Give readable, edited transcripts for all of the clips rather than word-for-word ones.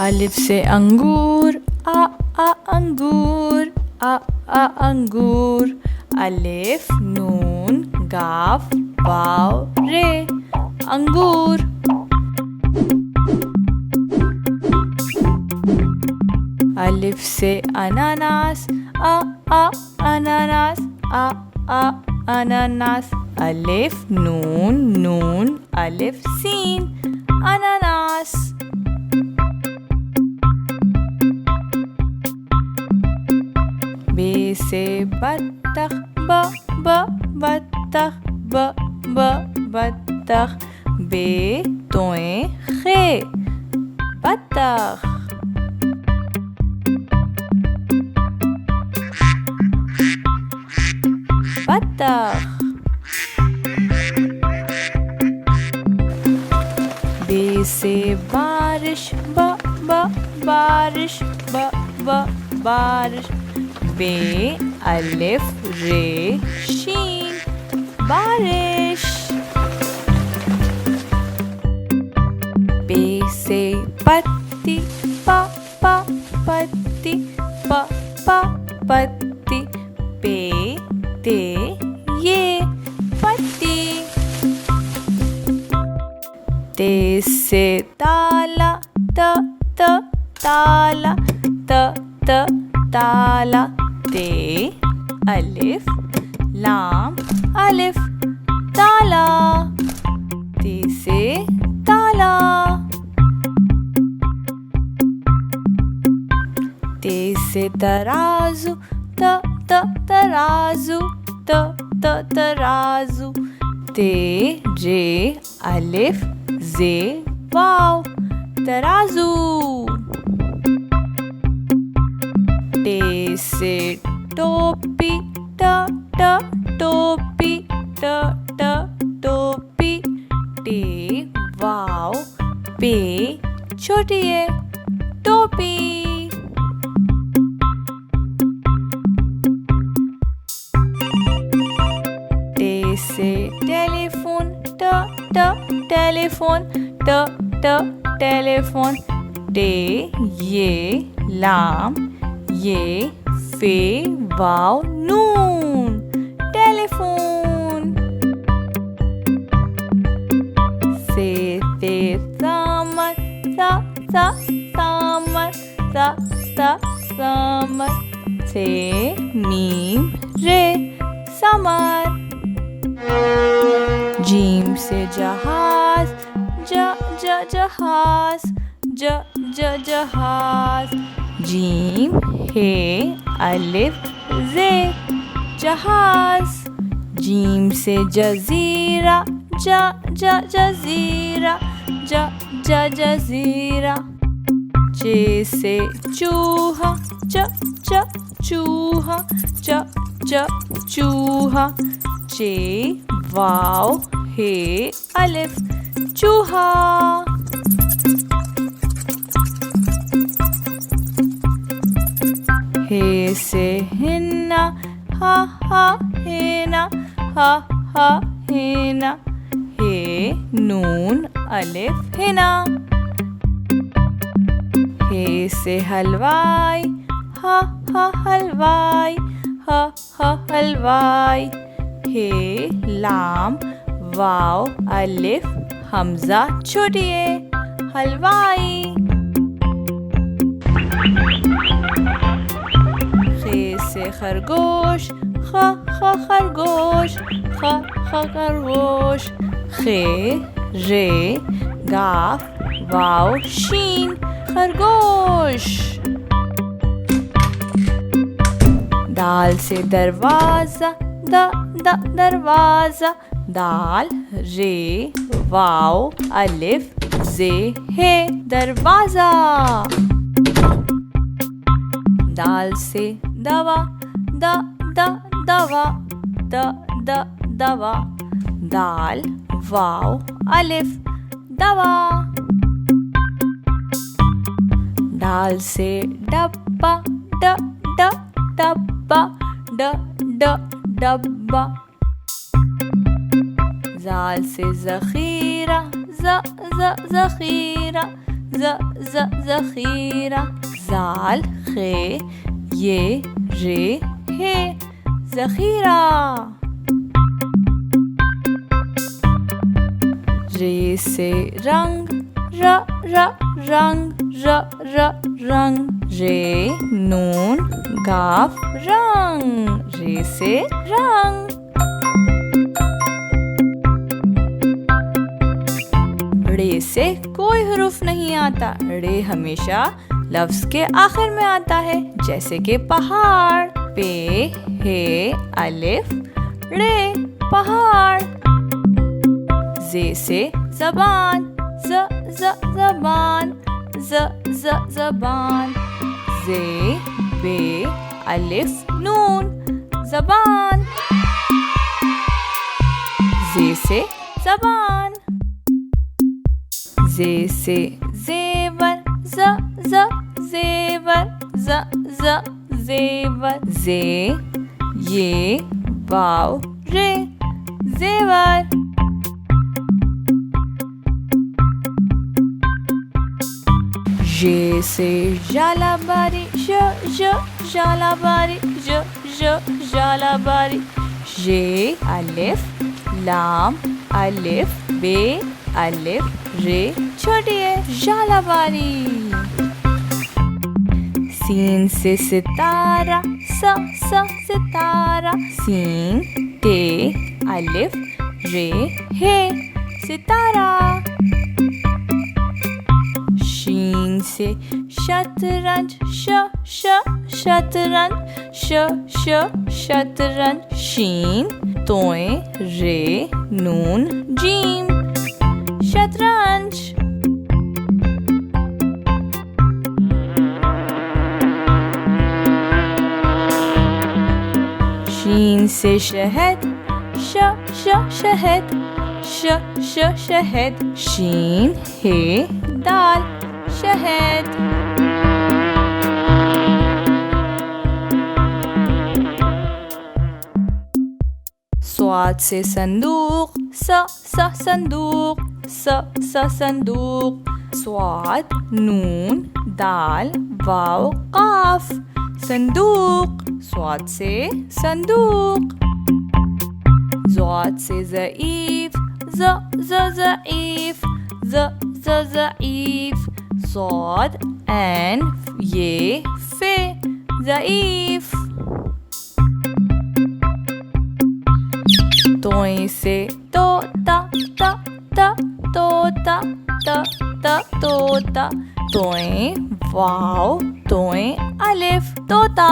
अलिफ से अंगूर, आ अंगूर, आ अंगूर। अलिफ नून गाफ वाव रे, अंगूर। अलिफ से अनानास, आ अनानास, आ अनानास। अलिफ नून नून अलिफ सीन, अनानास। बे से बत्तख, ब बत्तख, ब बत्तख। बे तोए खे, बत्तख। बत्तख। बे से बारिश, ब बारिश, ब बारिश। बे अलिफ रे शीन, बारिश। बे से पत्ती, प पत्ती, प पत्ती। पे ते ये पत्ती। ते से ताला, त ताला, त ताला। ते अलिफ लाम अलिफ, ताला। ते से ताला। ते से तराजू, तराजू, तराजू। ते जे अलिफ जे वाव, तराजू। टे से टोपी, टोपी, टोपी। टे वाव पे छोटी है, टोपी। टे से टेलीफोन, टेलीफोन, टेलीफोन। टे ये लाम ये फे वाव नून, टेलीफोन। से ते सामर, सामर, सामर। से मीम रे समर। जीम से जहाज, जहाज, जहाज। जीम हे अलिफ जे जहाज। जीम से जजीरा, जजीरा, जजीरा। चे से चूहा, चूहा, चूहा। चे वाव हे अलिफ, चूहा। हे से हिन्ना, हा हिना, हा हिना। हे नून अलिफ हिना। हे से हलवाई, हा हलवाई, हा हलवाई। हे लाम वाव अलिफ हमजा छोटी है, हलवाई। खे से खरगोश, खरगोश, खरगोश। खे रे गाफ वाव शीन, खरगोश। दाल से दरवाजा, दरवाजा। दाल रे वाव अलिफ जे है, दरवाजा। दाल से दवा, दवा, दवा। दाल वाव अलिफ, दवा। दाल से डब्बा, डब्बा, डब्बा। जाल से ज़ख़ीरा, ज़ख़ीरा, ज़ख़ीरा, ज़ाल खे ये रे हे, ज़ख़ीरा। रे से रंग, रंग, रंग, रे नून गाफ रंग, रे से रंग। रे से कोई हुरूफ नहीं आता, रे हमेशा लफ्ज के आखिर में आता है, जैसे कि पहाड़, पे हे अलिफ रे पहाड़। जे से ज़बान, ज़बान, ज़बान, जे बे अलिफ नून ज़बान, जे से ज़बान। जे से ज़ेवर, ज़ेवर, ज़ेवर, जे ये वाव रे ज़ेवर। जे से जालाबारी, जालाबारी, जालाबारी, जे अलिफ लाम अलिफ बे अलिफ रे छोटी है, जालाबारी। सीन से सितारा, सितारा, सीन ते अलिफ रे हे सितारा। शीन से शतरंज, शतरंज, शतरंज, शीन तोए रे नून जीम शतरंज। शीन से शहद, शहद, शहद, शीन हे दाल शहद। स्वाद से संदूक, संदूक, संदूक, स्वाद नून दाल वाव काफ संदूक, स्वाद से संदूक। ज़ाद से ज़ईफ, ज़ईफ, ज़ईफ, ज़ाद एन ये फे ज़ईफ। तोए से तोता, तोता, तोता, तोए वाव तोए अलिफ तोता।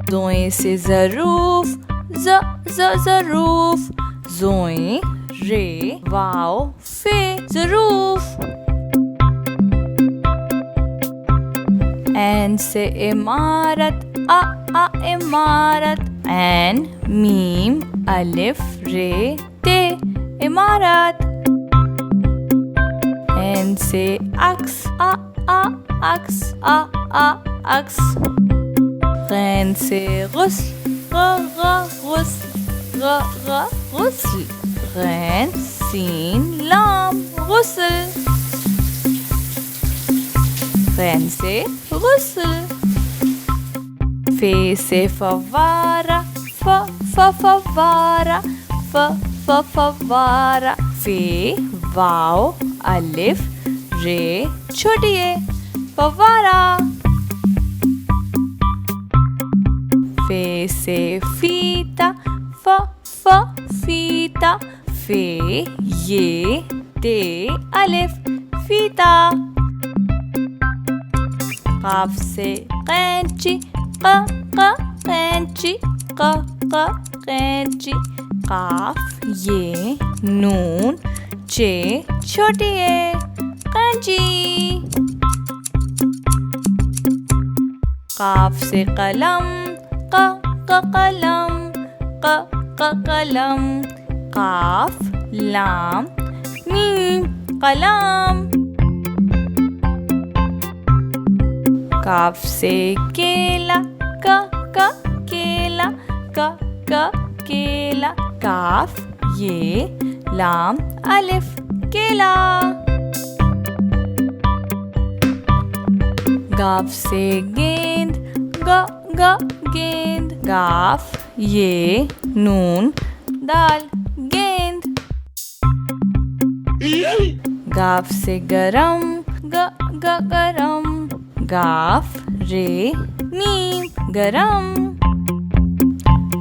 ज़ोए से ज़रूफ, ज़रूफ, ज़ोए रे वाव फे ज़रूफ। एन से इमारत, इमारत, एन मीम अलिफ रे ते इमारत। एन से अक्स, अक्स, अक्स। गैन से गुस्ल, गुस्ल, गुस्ल, गैन सीन लाम गुस्ल, गैन से गुस्ल। फे से फवारा, फवारा, फवारा, फे वाव अलिफ रे छोटी है फवारा। फे से फीता, फीता, फे ये ते अलिफ फीता। काफ से कैंची, कैंची, कैंची, काफ ये नून चे छोटी है कैंची। काफ से कलम, कलम, कलम, काफ लाम मीम कलम। काफ से केला, केला, केला, काफ ये लाम अलिफ केला। गाफ से गेंद, ग ग गेंद। गाफ ये नून दाल गेंद। गाफ से गरम, ग ग गरम। गाफ रे मीम गरम।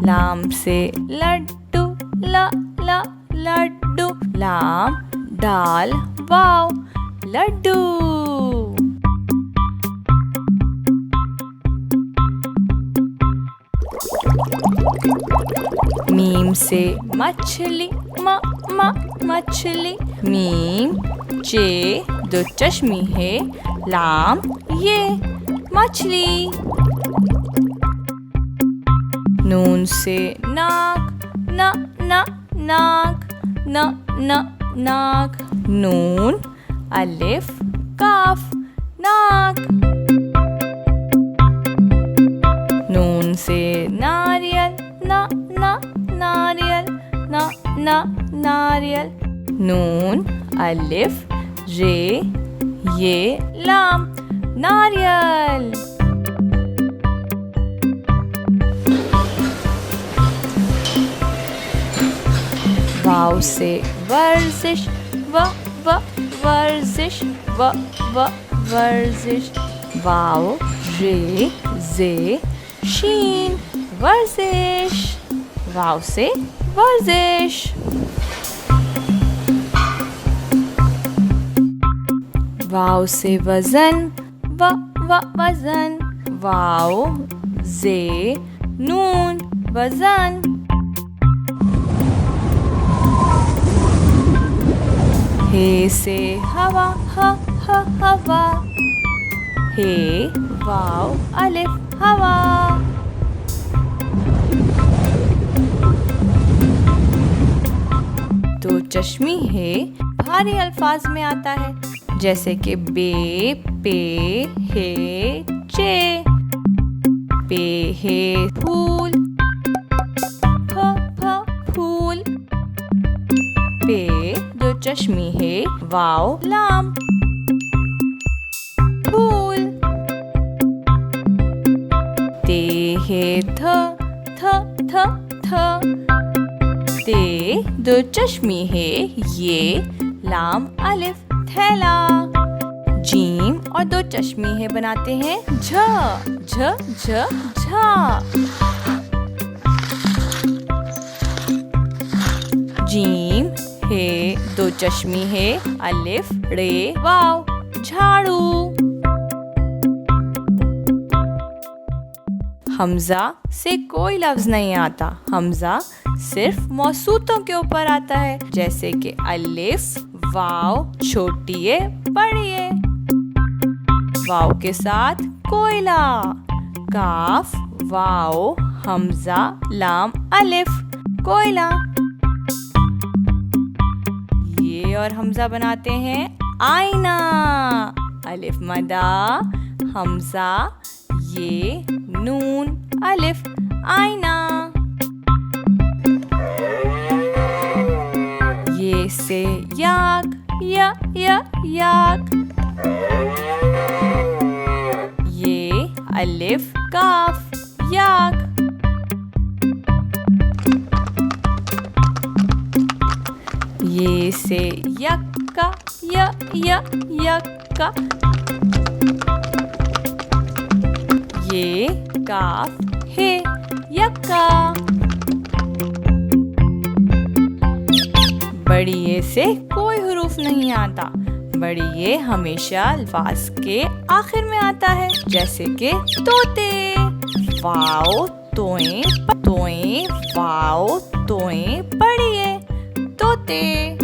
लाम से लड्डू, ल ल लड्डू। लाम डाल वाव लड्डू। मीम से मछली, म म मछली। मीम चे दो चश्मी है, लाम ये मछली। नून से नाक, न न नाक, न न नाक। नून अलिफ काफ नाक। नून से नारियल, न न नारियल, न न नारियल। नून अलिफ रे ये लाम नारियल। वाव से वर्जिश, व व वर्जिश, व व वर्जिश। वाव रे जे शीन वर्जिश। वाव से वर्जिश। वाव से वजन, व व वजन। वाव जे नून वजन। हे से हवा, ह ह हवा। हे वाव अलिफ हवा। तो चश्मी है भारी अल्फाज में आता है, जैसे कि बे पे हे चे। पे हे फूल, फ फ फूल। पे दो चश्मी है, वाव लाम फूल। ते हे थ थ थ थ। ते दो चश्मी है, ये लाम अलिफ थैला। जीम और दो चश्मी है बनाते हैं झ झ झ झा। जीम है दो चश्मी है, अलिफ रे वाव झाड़ू। हमजा से कोई लफ्ज नहीं आता। हमजा सिर्फ मौसूतों के ऊपर आता है, जैसे कि अलिफ वाव छोटिए पढ़िए। वाव के साथ कोयला। काफ वाव हमजा लाम अलिफ कोयला। ये और हमजा बनाते हैं आईना। अलिफ मदा हमजा ये नून अलिफ आईना। ये से याक, य याक। ये अलिफ काफ याक। ये से यक्का, य यक्का। ये काफ है यक्का। बड़ी ए से कोई हुरूफ नहीं आता। बड़ी ए हमेशा अल्फाज के आखिर में आता है, जैसे कि तोते। वाओ तोए, तोए वाओ तोए बड़ी ए तोते।